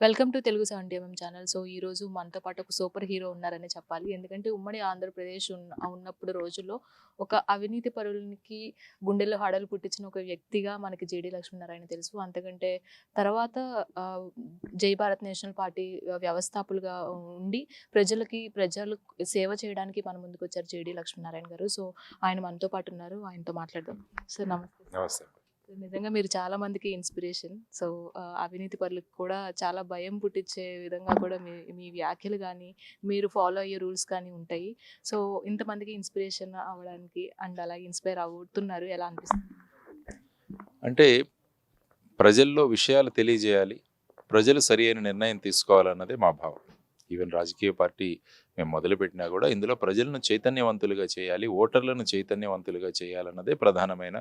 Welcome to Telugu 70 channel. So, ఈరోజు మనతో పాటు ఒక సూపర్ హీరో ఉన్నారనే చెప్పాలి. ఎందుకంటే ఉమ్మడి ఆంధ్రప్రదేశ్ ఉన్నప్పుడు రోజుల్లో ఒక అవినీతి పరులకి గుండెల్లో హడలు పుట్టించిన ఒక వ్యక్తిగా మనకి జేడీ లక్ష్మీనారాయణ తెలుసు. అంతకంటే తర్వాత ఆహ్, జై భారత్ నేషనల్ పార్టీ వ్యవస్థాపకులుగా ఉండి ప్రజలు సేవ చేయడానికి మన ముందుకొచ్చారు జేడీ లక్ష్మీనారాయణ గారు. సో, ఆయన మనతో పాటు ఉన్నారు. ఆయనతో మాట్లాడదాం. సార్ నమస్తే. నమస్తే. నిజంగా మీరు చాలా మందికి ఇన్స్పిరేషన్. సో, అవినీతి పరులకు కూడా చాలా భయం పుట్టించే విధంగా కూడా మీ మీ వ్యాఖ్యలు కానీ, మీరు ఫాలో అయ్యే రూల్స్ కానీ ఉంటాయి. సో, ఇంతమందికి ఇన్స్పిరేషన్ అవ్వడానికి అండ్ అలాగే ఇన్స్పైర్ అవుతున్నారు. ఎలా అనిపిస్తుంది? అంటే ప్రజల్లో విషయాలు తెలియజేయాలి. ప్రజలు సరియైన నిర్ణయం తీసుకోవాలన్నదే మా భావం. ఈవెన్ రాజకీయ పార్టీ మేము మొదలుపెట్టినా కూడా ఇందులో ప్రజలను చైతన్యవంతులుగా చేయాలి, ఓటర్లను చైతన్యవంతులుగా చేయాలన్నదే ప్రధానమైన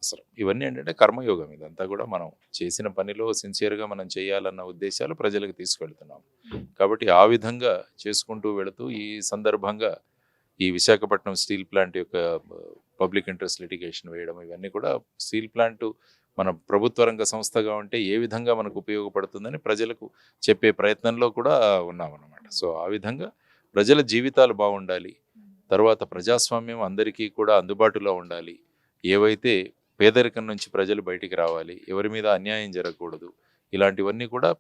అవసరం. ఇవన్నీ ఏంటంటే కర్మయోగం. ఇదంతా కూడా మనం చేసిన పనిలో సిన్సియర్గా మనం చేయాలన్న ఉద్దేశాలు ప్రజలకు తీసుకెళ్తున్నాం. కాబట్టి ఆ విధంగా చేసుకుంటూ వెళుతూ ఈ సందర్భంగా ఈ విశాఖపట్నం స్టీల్ ప్లాంట్ యొక్క పబ్లిక్ ఇంట్రెస్ట్ లిటిగేషన్ వేయడం, ఇవన్నీ కూడా స్టీల్ ప్లాంట్ మన ప్రభుత్వ రంగ సంస్థగా ఉంటే ఏ విధంగా మనకు ఉపయోగపడుతుందని ప్రజలకు చెప్పే ప్రయత్నంలో కూడా ఉన్నామన్నమాట. సో ఆ విధంగా ప్రజల జీవితాలు బాగుండాలి, తర్వాత ప్రజాస్వామ్యం అందరికీ కూడా అందుబాటులో ఉండాలి, ఏవైతే పేదరికం నుంచి ప్రజలు బయటికి రావాలి, ఎవరి మీద అన్యాయం జరగకూడదు, ఇలాంటివన్నీ కూడా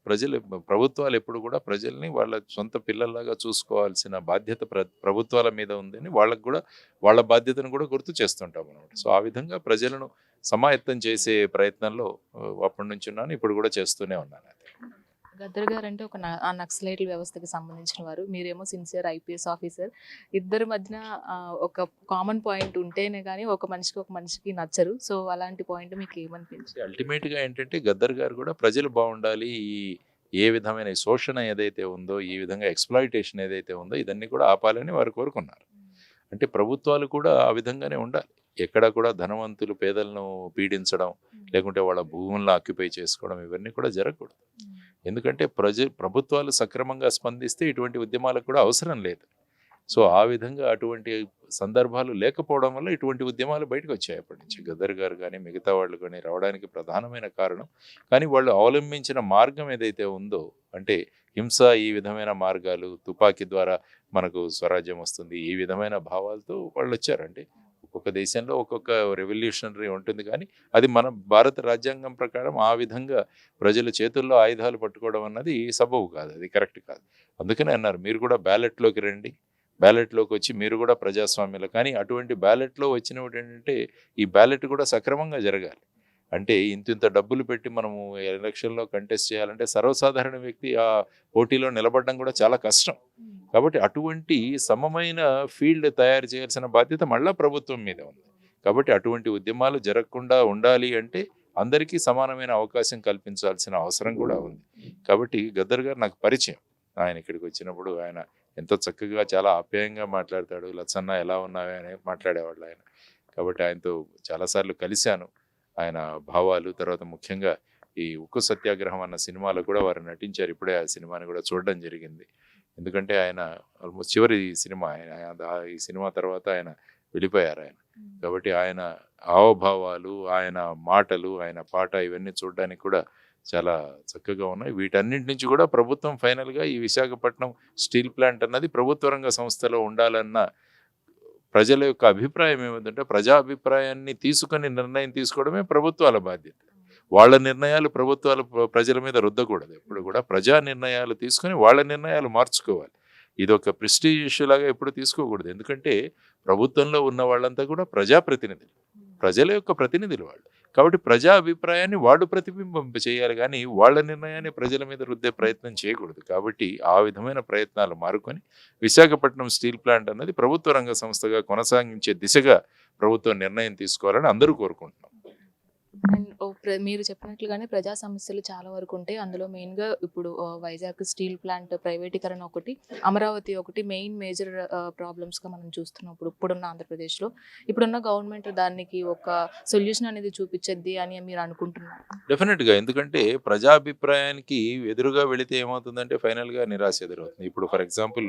ప్రభుత్వాలు ఎప్పుడు కూడా ప్రజల్ని వాళ్ళ సొంత పిల్లల్లాగా చూసుకోవాల్సిన బాధ్యత ప్రభుత్వాల మీద ఉందని వాళ్ళకు కూడా వాళ్ళ బాధ్యతను కూడా గుర్తు చేస్తుంటాం అనమాట. సో ఆ విధంగా ప్రజలను సమాయత్తం చేసే ప్రయత్నంలో అప్పటి నుంచి ఉన్నాను, ఇప్పుడు కూడా చేస్తూనే ఉన్నాను. గద్దర్ గారు అంటే ఒక నక్సలైట్ల వ్యవస్థకి సంబంధించిన వారు. మీరేమో సిన్సియర్ ఐపీఎస్ ఆఫీసర్. ఇద్దరి మధ్యన ఒక కామన్ పాయింట్ ఉంటేనే కానీ ఒక మనిషికి నచ్చరు. సో అలాంటి పాయింట్ మీకు ఏమనిపించింది? అల్టిమేట్గా ఏంటంటే గద్దర్ గారు కూడా ప్రజలు బాగుండాలి, ఏ విధమైన శోషణ ఏదైతే ఉందో, ఈ విధంగా ఎక్స్‌ప్లాయిటేషన్ ఏదైతే ఉందో ఇదన్నీ కూడా ఆపాలని వారు కోరుకున్నారు. అంటే ప్రభుత్వాలు కూడా ఆ విధంగానే ఉండాలి. ఎక్కడ కూడా ధనవంతులు పేదలను పీడించడం, లేకుంటే వాళ్ళ భూములను ఆక్యుపై చేసుకోవడం, ఇవన్నీ కూడా జరగకూడదు. ఎందుకంటే ప్రభుత్వాలు సక్రమంగా స్పందిస్తే ఇటువంటి ఉద్యమాలకు కూడా అవసరం లేదు. సో ఆ విధంగా అటువంటి సందర్భాలు లేకపోవడం వల్ల ఇటువంటి ఉద్యమాలు బయటకు వచ్చాయి. అప్పటి నుంచి గద్దర్ గారు కానీ మిగతా వాళ్ళు కానీ రావడానికి ప్రధానమైన కారణం. కానీ వాళ్ళు అవలంబించిన మార్గం ఏదైతే ఉందో, అంటే హింస, ఈ విధమైన మార్గాలు, తుపాకీ ద్వారా మనకు స్వరాజ్యం వస్తుంది, ఈ విధమైన భావాలతో వాళ్ళు వచ్చారు. అంటే ఒక్కొక్క దేశంలో ఒక్కొక్క రెవల్యూషనరీ ఉంటుంది, కానీ అది మన భారత రాజ్యాంగం ప్రకారం ఆ విధంగా ప్రజల చేతుల్లో ఆయుధాలు పట్టుకోవడం అన్నది సబబు కాదు, అది కరెక్ట్ కాదు. అందుకనే అన్నారు మీరు కూడా బ్యాలెట్లోకి రండి, బ్యాలెట్లోకి వచ్చి మీరు కూడా ప్రజాస్వామ్యంలో. కానీ అటువంటి బ్యాలెట్లో వచ్చినవి ఏంటంటే ఈ బ్యాలెట్ కూడా సక్రమంగా జరగాలి. అంటే ఇంత డబ్బులు పెట్టి మనము ఎలక్షన్లో కంటెస్ట్ చేయాలంటే సర్వసాధారణ వ్యక్తి ఆ పోటీలో నిలబడడం కూడా చాలా కష్టం. కాబట్టి అటువంటి సమమైన ఫీల్డ్ తయారు చేయాల్సిన బాధ్యత మళ్ళా ప్రభుత్వం మీద ఉంది. కాబట్టి అటువంటి ఉద్యమాలు జరగకుండా ఉండాలి అంటే అందరికీ సమానమైన అవకాశం కల్పించాల్సిన అవసరం కూడా ఉంది. కాబట్టి గద్దర్ గారు నాకు పరిచయం. ఆయన ఇక్కడికి వచ్చినప్పుడు ఆయన ఎంతో చక్కగా చాలా ఆప్యాయంగా మాట్లాడతాడు. లచ్చన్న ఎలా ఉన్నావే అని మాట్లాడేవాళ్ళు ఆయన. కాబట్టి ఆయనతో చాలాసార్లు కలిశాను. ఆయన భావాలు, తర్వాత ముఖ్యంగా ఈ ఉక్కు సత్యాగ్రహం అన్న సినిమాలో కూడా వారు నటించారు. ఇప్పుడే ఆ సినిమాని కూడా చూడడం జరిగింది. ఎందుకంటే ఆయన ఆల్మోస్ట్ చివరి సినిమా ఈ సినిమా తర్వాత ఆయన వెళ్ళిపోయారు ఆయన. కాబట్టి ఆయన హావభావాలు, ఆయన మాటలు, ఆయన పాట, ఇవన్నీ చూడడానికి కూడా చాలా చక్కగా ఉన్నాయి. వీటన్నింటి నుంచి కూడా ప్రభుత్వం ఫైనల్గా ఈ విశాఖపట్నం స్టీల్ ప్లాంట్ అన్నది ప్రభుత్వ రంగ సంస్థలో ఉండాలన్న ప్రజల యొక్క అభిప్రాయం ఏమిటంటే, ప్రజా అభిప్రాయాన్ని తీసుకొని నిర్ణయం తీసుకోవడమే ప్రభుత్వాల బాధ్యత. వాళ్ళ నిర్ణయాలు ప్రభుత్వాలు ప్రజల మీద రుద్దకూడదు. ఎప్పుడు కూడా ప్రజా నిర్ణయాలు తీసుకొని వాళ్ళ నిర్ణయాలు మార్చుకోవాలి. ఇది ఒక ప్రెస్టీజ్ ఇష్యూ లాగా ఎప్పుడు తీసుకోకూడదు. ఎందుకంటే ప్రభుత్వంలో ఉన్న వాళ్ళంతా కూడా ప్రజాప్రతినిధులు, ప్రజల యొక్క ప్రతినిధులు వాళ్ళు. కాబట్టి ప్రజా అభిప్రాయాన్ని వాడు ప్రతిబింబింప చేయాలి, కానీ వాళ్ళ నిర్ణయాన్ని ప్రజల మీద రుద్దే ప్రయత్నం చేయకూడదు. కాబట్టి ఆ విధమైన ప్రయత్నాలు మారుకొని విశాఖపట్నం స్టీల్ ప్లాంట్ అన్నది ప్రభుత్వ రంగ సంస్థగా కొనసాగించే దిశగా ప్రభుత్వం నిర్ణయం తీసుకోవాలని అందరూ కోరుకుంటున్నాం. అండ్ మీరు చెప్పినట్లుగానే ప్రజా సమస్యలు చాలా వరకు ఉంటాయి. అందులో మెయిన్గా ఇప్పుడు వైజాగ్ స్టీల్ ప్లాంట్ ప్రైవేటీకరణ ఒకటి, అమరావతి ఒకటి మేజర్ ప్రాబ్లమ్స్గా మనం చూస్తున్నాం ఇప్పుడున్న ఆంధ్రప్రదేశ్లో. ఇప్పుడున్న గవర్నమెంట్ దానికి ఒక సొల్యూషన్ అనేది చూపించద్ది అని మీరు అనుకుంటున్నారు? డెఫినెట్గా. ఎందుకంటే ప్రజాభిప్రాయానికి ఎదురుగా వెళితే ఏమవుతుందంటే ఫైనల్గా నిరాశ ఎదురవుతుంది. ఇప్పుడు ఫర్ ఎగ్జాంపుల్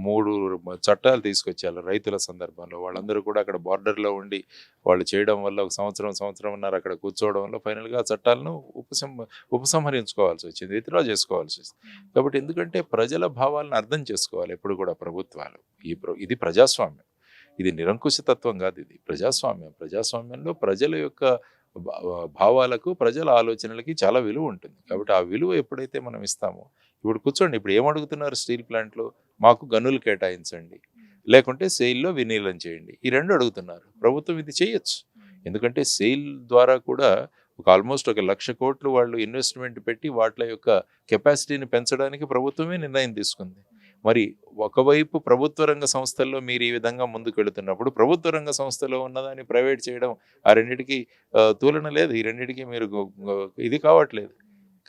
3 చట్టాలు తీసుకొచ్చారు రైతుల సందర్భంలో. వాళ్ళందరూ కూడా అక్కడ బార్డర్లో ఉండి వాళ్ళు చేయడం వల్ల ఒక సంవత్సరంన్నర అక్కడ కూర్చోవడం వల్ల ఫైనల్గా ఆ చట్టాలను ఉపసంహరించుకోవాల్సి వచ్చింది, విత్డ్రా చేసుకోవాల్సి వచ్చింది. కాబట్టి ఎందుకంటే ప్రజల భావాలను అర్థం చేసుకోవాలి ఎప్పుడు కూడా ప్రభుత్వాలు. ఇది ప్రజాస్వామ్యం, ఇది నిరంకుశతత్వం కాదు, ఇది ప్రజాస్వామ్యం. ప్రజాస్వామ్యంలో ప్రజల యొక్క భావాలకు, ప్రజల ఆలోచనలకి చాలా విలువ ఉంటుంది. కాబట్టి ఆ విలువ ఎప్పుడైతే మనం ఇస్తామో, ఇప్పుడు కూర్చోండి, ఇప్పుడు ఏమడుగుతున్నారు స్టీల్ ప్లాంట్లో? మాకు గనులు కేటాయించండి, లేకుంటే సెయిల్లో విలీనం చేయండి, ఈ రెండు అడుగుతున్నారు. ప్రభుత్వం ఇది చేయొచ్చు, ఎందుకంటే సెయిల్ ద్వారా కూడా ఆల్మోస్ట్ 1,00,000 కోట్లు వాళ్ళు ఇన్వెస్ట్మెంట్ పెట్టి వాటి యొక్క కెపాసిటీని పెంచడానికి ప్రభుత్వమే నిర్ణయం తీసుకుంది. మరి ఒకవైపు ప్రభుత్వ రంగ సంస్థల్లో మీరు ఈ విధంగా ముందుకు వెళుతున్నప్పుడు, ప్రభుత్వ రంగ సంస్థలో ఉన్నదాన్ని ప్రైవేట్ చేయడం, ఆ రెండింటికి తులన లేదు, ఈ రెండింటికి మీరు ఇది కావట్లేదు.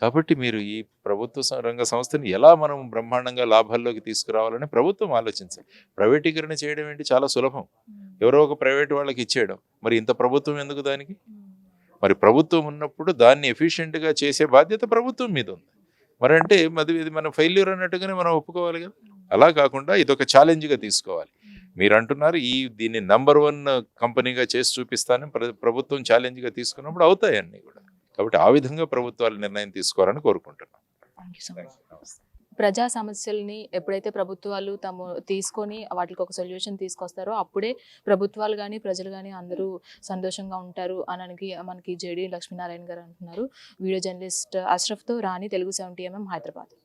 కాబట్టి మీరు ఈ ప్రభుత్వ రంగ సంస్థని ఎలా మనం బ్రహ్మాండంగా లాభాల్లోకి తీసుకురావాలని ప్రభుత్వం ఆలోచించాలి. ప్రైవేటీకరణ చేయడం ఏంటి, చాలా సులభం, ఎవరో ఒక ప్రైవేట్ వాళ్ళకి ఇచ్చేయడం. మరి ఇంత ప్రభుత్వం ఎందుకు దానికి? మరి ప్రభుత్వం ఉన్నప్పుడు దాన్ని ఎఫిషియెంట్గా చేసే బాధ్యత ప్రభుత్వం మీద ఉంది. మరి అంటే ఇది మన ఫెయిల్యూర్ అన్నట్టుగానే మనం ఒప్పుకోవాలి కదా. అలా కాకుండా ఇదొక ఛాలెంజ్గా తీసుకోవాలి. మీరు అంటున్నారు దీన్ని నంబర్ 1 కంపెనీగా చేసి చూపిస్తానని ప్రభుత్వం ఛాలెంజ్గా తీసుకున్నప్పుడు అవుతాయి అన్నీ కూడా. కాబట్టి ఆ విధంగా ప్రభుత్వాలు నిర్ణయం తీసుకోవాలని కోరుకుంటున్నాం. Thank you so much. ప్రజా సమస్యల్ని ఎప్పుడైతే ప్రభుత్వాలు తీసుకొని వాటికి ఒక సొల్యూషన్ తీసుకొస్తారో అప్పుడే ప్రభుత్వాలు కానీ ప్రజలు కానీ అందరూ సంతోషంగా ఉంటారు అని మనకి జేడి లక్ష్మీనారాయణ గారు అంటున్నారు. వీడియో జర్నలిస్ట్ అష్రఫ్తో రాణి, తెలుగు 70mm, హైదరాబాద్.